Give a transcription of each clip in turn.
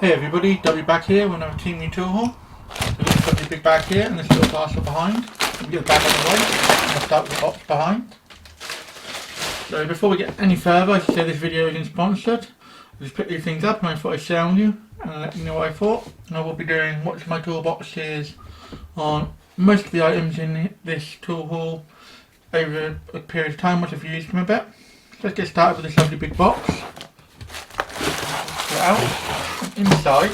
Hey everybody, Dobby back here with another Temu Tool Haul. So we've got the big bag here and this little parcel behind. We'll get the bag out of the way and we'll start with the box behind. So before we get any further, I should say this video isn't sponsored. I just picked these things up and I thought I'd share with you and let you know what I thought. And I will be doing what's my toolboxes on most of the items in this tool haul over a period of time once I've used them a bit. So let's get started with this lovely big box. Get it out. Inside,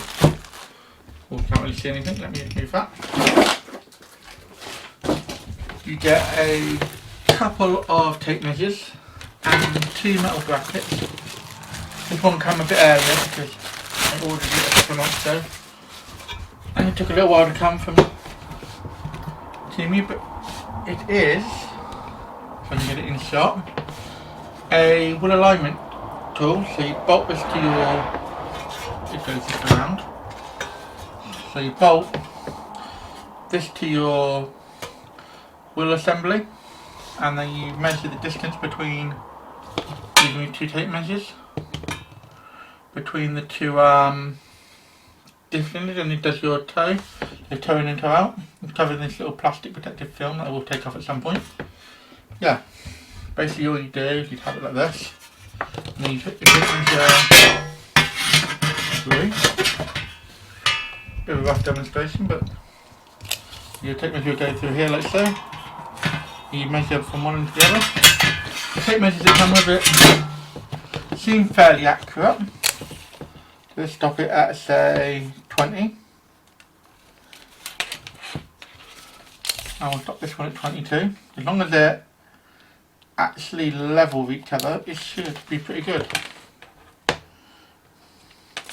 oh, can't really see anything, let me move that. You get a couple of tape measures and two metal brackets. This one came a bit earlier because I ordered it a couple of months ago. And it took a little while to come from Temu, but it is, if I can get it in shot, a wool alignment tool. So you bolt this to your, it goes this around. So you bolt this to your wheel assembly and then you measure the distance between using two tape measures between the two different, and it does your toe, so toe in and toe out. It's covered in this little plastic protective film that I will take off at some point. Yeah, basically all you do is you have it like this and then you put your tape measure through. Bit of a rough demonstration, but your tape measure will go through here like so. You measure from one end to the other. The tape measures that come with it seem fairly accurate. Let's stop it at say 20. I will stop this one at 22. As long as they're actually level with each other, it should be pretty good.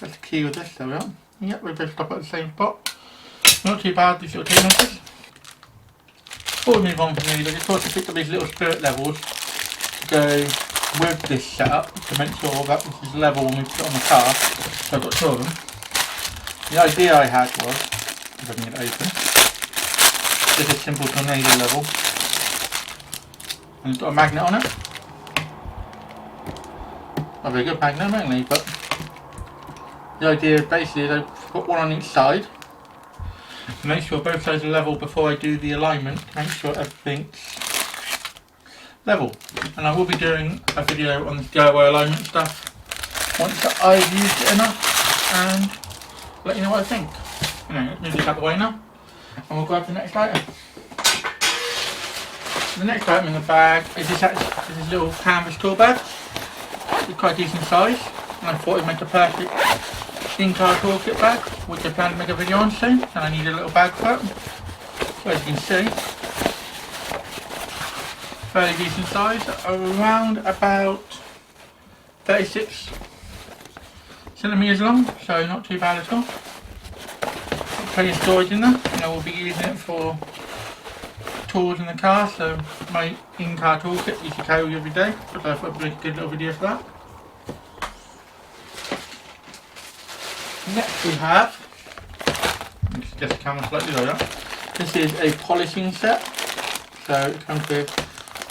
That's the key with this, there we are. Yep, we both stop at the same spot. Not too bad, these little tape measures. Before we move on from these, I just thought to pick up these little spirit levels to go with this setup to make sure that this is level when we put it on the car. So I've got two of them. The idea I had was, if I can get it open, just a simple tornado level. And it's got a magnet on it. Not a very good magnet, mainly, but the idea is basically I put one on each side. Make sure both sides are level before I do the alignment. Make sure everything's level. And I will be doing a video on this DIY alignment stuff once I've used it enough and let you know what I think. Anyway, let's move this out the way now and we'll grab the next item. The next item in the bag is this little canvas tool bag. It's quite a decent size and I thought it'd make a perfect in-car toolkit bag, which I plan to make a video on soon, and I need a little bag for it. So as you can see, fairly decent size, around about 36 centimetres long, so not too bad at all. Plenty of storage in there, and I will be using it for tools in the car, so my in-car toolkit you should carry every day, so I thought I'd make a good little video for that. Next we have, just the camera slightly lower, this is a polishing set, so it comes with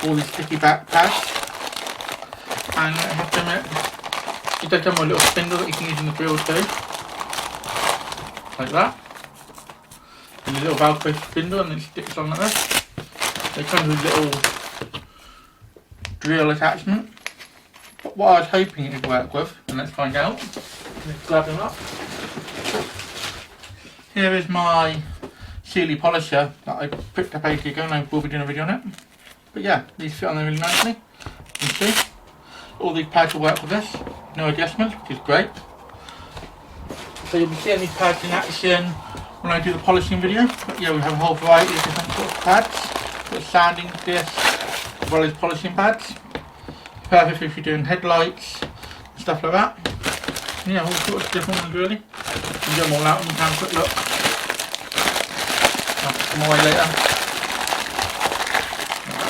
all these sticky back pads, and I have to admit, it does come with a little spindle that you can use in the drill too, like that, and a little Velcro spindle and it sticks on like this. So it comes with a little drill attachment, but what I was hoping it would work with, and let's find out. Let's grab them up. Here is my Sealy polisher that I picked up ages ago and I will be doing a video on it. But yeah, these fit on there really nicely. You can see. All these pads will work with this. No adjustments, which is great. So you'll be seeing these pads in action when I do the polishing video. But yeah, we have a whole variety of different sorts of pads. Got sanding discs as well as polishing pads. Perfect if you're doing headlights and stuff like that. Yeah, all sorts of different ones really. You can get them all out and you can have a quick look. I'll put them away later.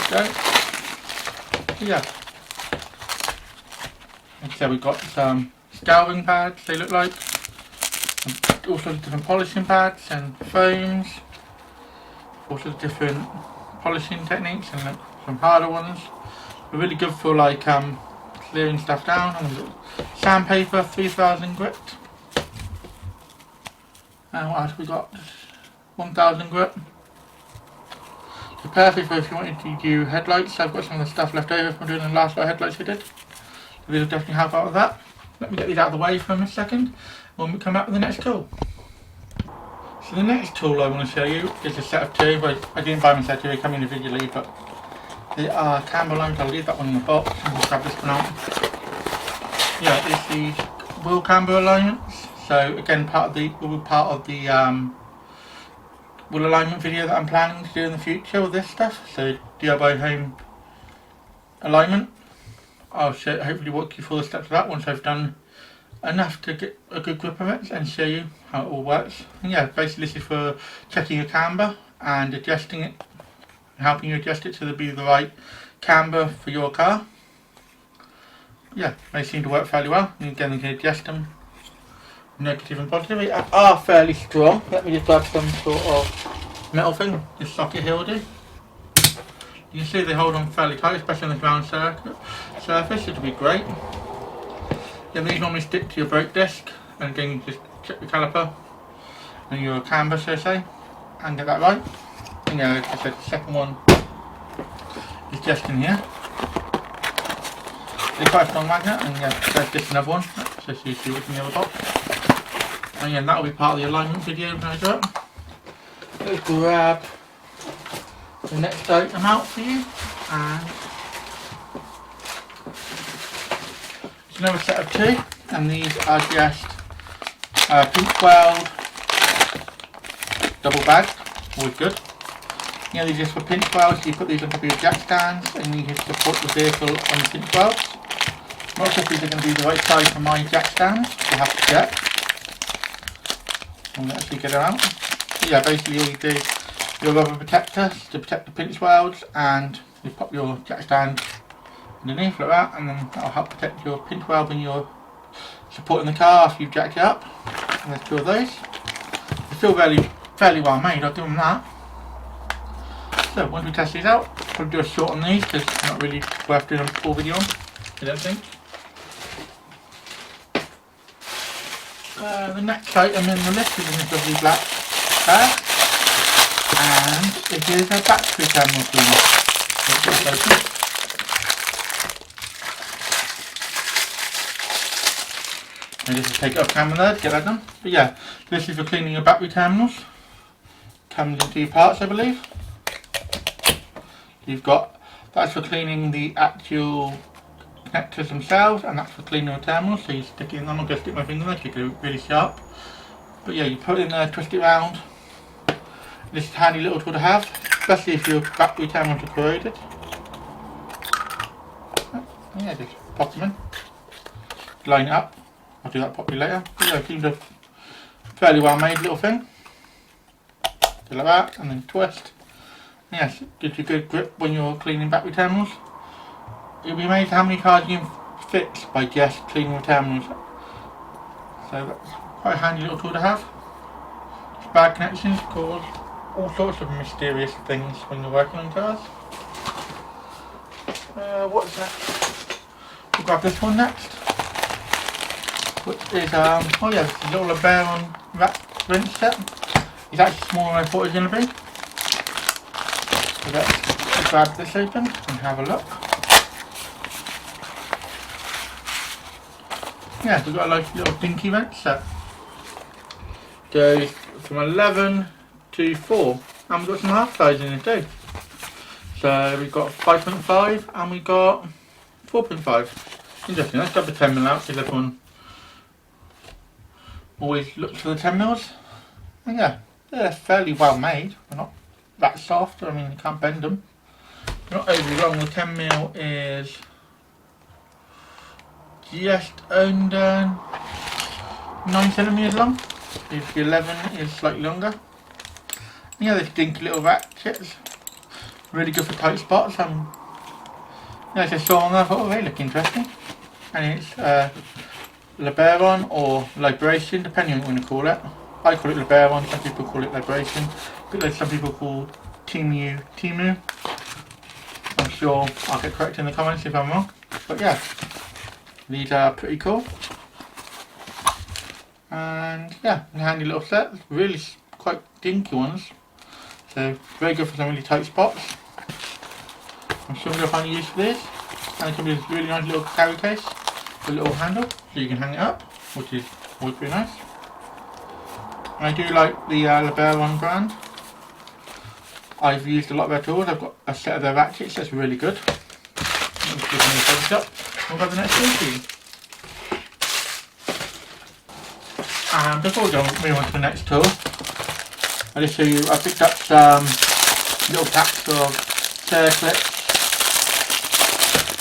There we go. So yeah. Like I said, we've got some scouring pads, they look like. And all sorts of different polishing pads and foams. All sorts of different polishing techniques and some harder ones. They're really good for like clearing stuff down. And sandpaper 3000 grit. And what else we got? 1000 grit. So perfect for if you wanted to do headlights. I've got some of the stuff left over from doing the last lot of headlights we did. So these will definitely help out with that. Let me get these out of the way for a second when we come back with the next tool. So the next tool I want to show you is a set of two, but I didn't buy them set two, they come individually, but they are Camber lines. I'll leave that one in the box and we'll grab this one out. Yeah, it's the wheel camber alignments. So again, part of the wheel alignment video that I'm planning to do in the future with this stuff. So DIY home alignment. I'll hopefully walk you through the steps of that once I've done enough to get a good grip of it and show you how it all works. And yeah, basically this is for checking your camber and adjusting it, helping you adjust it to be the right camber for your car. Yeah, they seem to work fairly well. And again, you can adjust them, negative and positive. They are fairly strong. Let me just grab some sort of metal thing. This socket here will do. You can see they hold on fairly tight, especially on the ground surface. It'll be great. Yeah, these normally stick to your brake disc, and again you just check the caliper and your camber, so to say, and get that right. And yeah, like I said, the second one is just in here. It's quite a strong magnet, and yeah, there's just another one, so you see what's in the other box. And yeah, that'll be part of the alignment video when I do it. Let's grab the next item out for you, and it's another set of two, and these are just pinch weld double bagged, always good. Yeah, these are just for pinch welds, so you put these on top of your jack stands and you can support the vehicle on the pinch welds. I'm not sure if these are going to be the right size for my jack stands, we'll have to check. And actually get it out. So yeah, basically all you do, your rubber protector to protect the pinch welds, and you pop your jack stand underneath like that, and then that'll help protect your pinch weld when you're supporting the car after you've jacked it up. And there's two of those. They feel fairly well made, I'll give them that. So once we test these out, we'll do a short on these because it's not really worth doing a full video on, I don't think. The next item in the list is in this lovely black bag, and it is a battery terminal cleaner. And just take it off camera there to get that done. But yeah, this is for cleaning your battery terminals. Comes in two parts, I believe. You've got, that's for cleaning the actual connectors themselves, and that's for cleaning the terminals. So you stick it in, I'm not going to stick my finger in there, because it's really sharp. But yeah, you put it in there, twist it around. This is a handy little tool to have, especially if your battery terminals are corroded. Yeah, just pop them in. Line it up. I'll do that properly later. But yeah, it seems a fairly well made little thing. Do like that, and then twist. Yes, gives you good grip when you're cleaning battery terminals. You'll be amazed how many cars you can fix by just cleaning the terminals. So that's quite a handy little tool to have. Bad connections cause all sorts of mysterious things when you're working on cars. What's that? We'll grab this one next. Which is, oh yeah, this is a little LeBaron wrench set. It's actually smaller than I thought it was going to be. So let's grab this open and have a look. Yeah, we've got a nice little dinky wrench set. Goes from 11 to 4, and we've got some half size in it too. So we've got 5.5 and we got 4.5. Interesting. Let's grab the 10mm out because everyone always looks for the 10mm. And yeah, they're fairly well made. They're not that soft, I mean you can't bend them. They're not overly long. The 10mm is just under 9cm long. If the 11 is slightly longer. Yeah, this dinky little ratchets. Really good for tight spots. Yeah, I just saw on there, I thought, oh, they look interesting. And it's LeBaron or Liberation, depending on what you want to call it. I call it LeBaron, some people call it Liberation. But like some people call Temu. I'm sure I'll get corrected in the comments if I'm wrong. But yeah, these are pretty cool. And yeah, a handy little set, really quite dinky ones. So very good for some really tight spots. I'm sure I'm going to find a use for this. And it can be this really nice little carry case with a little handle so you can hang it up, which is always pretty nice. I do like the LeBaron brand. I've used a lot of their tools. I've got a set of their ratchets that's really good. Let's give them a thumbs up. We'll grab the next tool for you. And before we move on to the next tool, I'll just show you, I picked up some little packs of Circlip.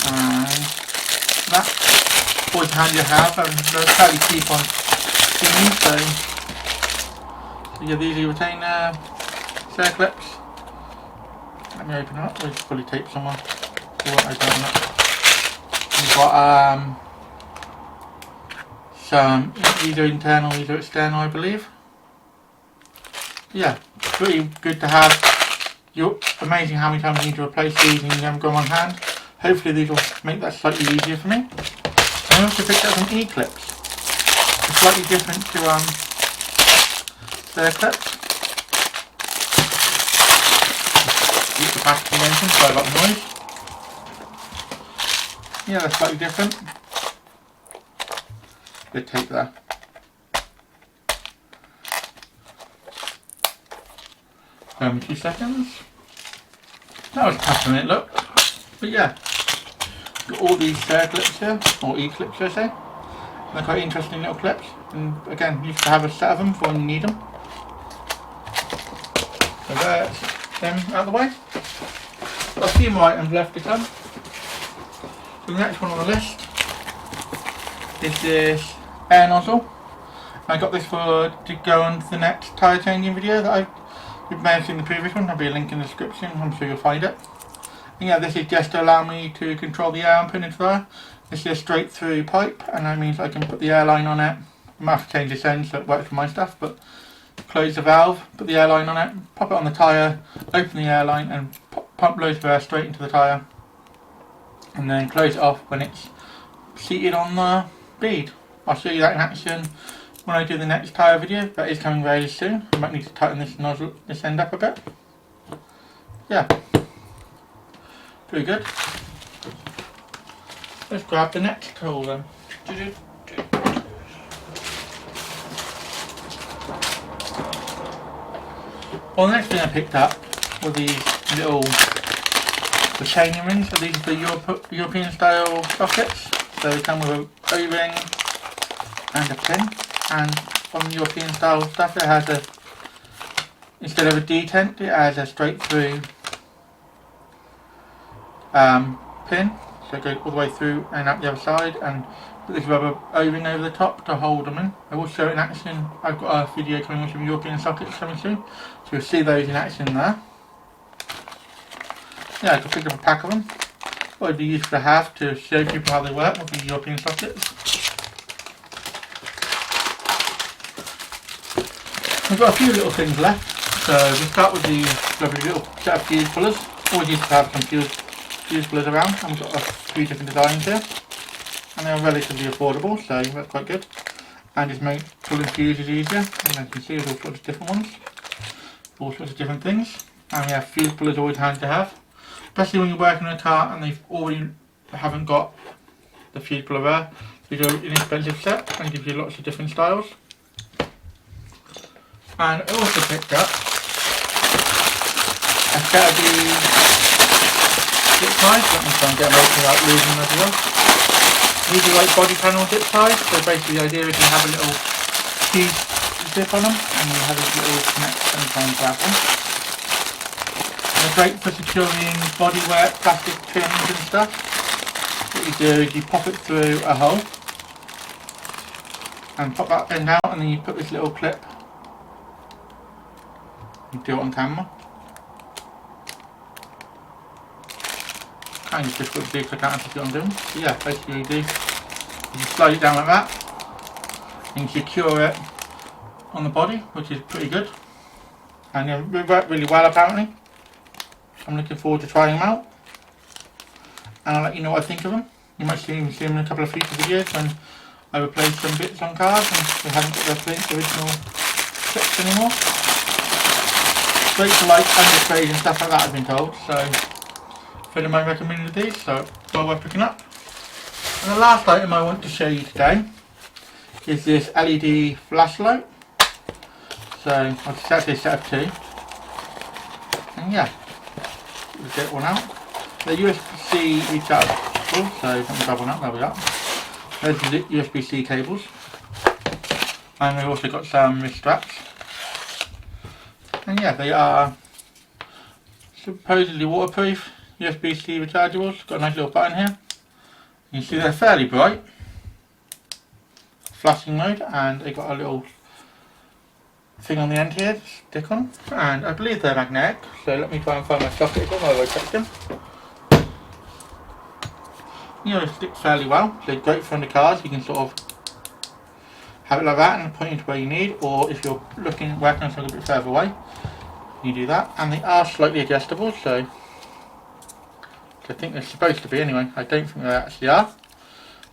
And that's always handy to have, and they're fairly cheap on Steam, so yeah, these are your retainer Circlips. Let me open it up, we'll just fully tape someone. You've got some, these are internal, these are external I believe. Yeah, pretty good to have. You're amazing how many times you need to replace these and you never go on hand. Hopefully these will make that slightly easier for me. I also picked up some E-clips. They're slightly different to their clips. Use the packaging mentioned, sorry about the noise. Yeah, they're slightly different. Good tape there. Give me 2 seconds. That was a tough minute look. But yeah, got all these clips here, or E-clips I say. They're quite interesting little clips, and again, you can have a set of them for when you need them. So that's them out of the way. Got a few more items left to come. So the next one on the list is this air nozzle. I got this to go on to the next tyre changing video that you may have seen the previous one. There'll be a link in the description, I'm sure you'll find it. And yeah, this is just to allow me to control the air I'm putting into there. This is a straight through pipe, and that means I can put the airline on it. I might have to change this end so it works for my stuff, but close the valve, put the airline on it, pop it on the tyre, open the airline and pump loads of air straight into the tyre. And then close it off when it's seated on the bead. I'll show you that in action when I do the next tyre video. That is coming very soon. I might need to tighten this nozzle, this end up a bit. Yeah. Pretty good. Let's grab the next tool then. Well, the next thing I picked up were these little retaining rings. So these are the European style sockets. So they come with an O-ring and a pin. And on the European style stuff, it has a, instead of a detent, it has a straight through pin, so it goes all the way through and out the other side, and put this rubber O-ring over the top to hold them in. I will show it in action. I've got a video coming with some European sockets coming soon, so you'll see those in action there. Yeah, I could pick up a pack of them. What would be useful to have to show people how they work with the European sockets. We've got a few little things left, so we'll start with the lovely little set of fuse pullers. Always used to have some fuse pullers around, and we've got a few different designs here, and they're relatively affordable, so that's quite good, and just make pulling fuses easier. And as you can see, there's all sorts of different ones, all sorts of different things, and yeah, fuse pullers are always handy to have, especially when you're working on a car and they've already haven't got the fuse puller there. These are an inexpensive set and gives you lots of different styles. And I also picked up a set of these zip ties. Let me try and get them open without losing them as well. These are like body panel zip ties, so basically the idea is you have a little fuse zip on them and you have these little connects and try and grab them. And they're great for securing bodywork, plastic trims and stuff. What you do is you pop it through a hole and pop that end out, and then you put this little clip. You do it on camera. Kind of difficult to do because I can't see what I'm doing. So yeah, basically you slide it down like that and you secure it on the body, which is pretty good. And they work really well apparently. I'm looking forward to trying them out. And I'll let you know what I think of them. You might even see them in a couple of future videos when I replaced some bits on cars and they haven't got their original chips anymore. Great for like undertrays and stuff like that, I've been told, so a friend of mine recommended these, so well worth picking up. And the last item I want to show you today is this LED flashlight. So I'll just actually set up 2. And yeah, we'll get one out. They're USB-C rechargeable, so let me grab one out, there we go. There's the USB-C cables. And they've also got some wrist straps. And yeah, they are supposedly waterproof, USB-C rechargeables. Got a nice little button here. You can see they're fairly bright. Flashing mode, and they got a little thing on the end here to stick on. And I believe they're magnetic, so let me try and find my socket again while I rotate them. You know, they stick fairly well. They're great for under cars. You can sort of have it like that and point it to where you need, or if you're working on something a bit further away, you do that. And they are slightly adjustable, so I think they're supposed to be anyway. I don't think they actually are,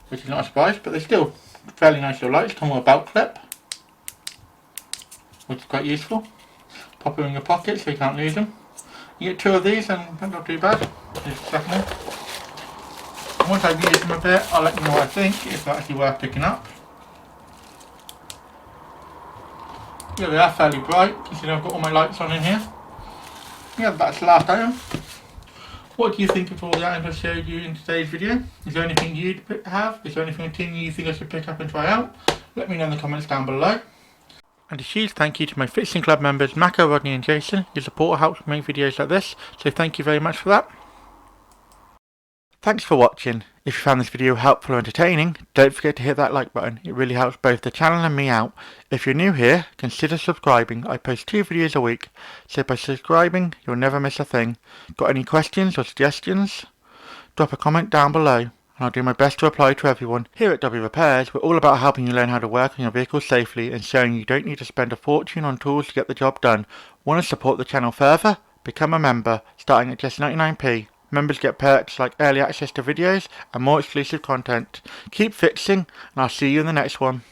which is not a surprise, but they're still fairly nice little lights. Come with a belt clip, which is quite useful. Pop them in your pocket so you can't lose them. You get 2 of these and they're not too bad. Just stuck them in. And once I've used them a bit, I'll let you know what I think, if they're actually worth picking up. Yeah, they are fairly bright. You see I've got all my lights on in here. Yeah, that's the last item. What do you think of all the items I showed you in today's video? Is there anything you'd have? Is there anything you think I should pick up and try out? Let me know in the comments down below. And a huge thank you to my Fixing Club members Mako, Rodney and Jason. Your support helps me make videos like this, so thank you very much for that. Thanks for watching. If you found this video helpful or entertaining, don't forget to hit that like button. It really helps both the channel and me out. If you're new here, consider subscribing. I post 2 videos a week, so by subscribing, you'll never miss a thing. Got any questions or suggestions? Drop a comment down below, and I'll do my best to reply to everyone. Here at Dobby Repairs, we're all about helping you learn how to work on your vehicle safely and showing you don't need to spend a fortune on tools to get the job done. Want to support the channel further? Become a member, starting at just 99p. Members get perks like early access to videos and more exclusive content. Keep fixing, and I'll see you in the next one.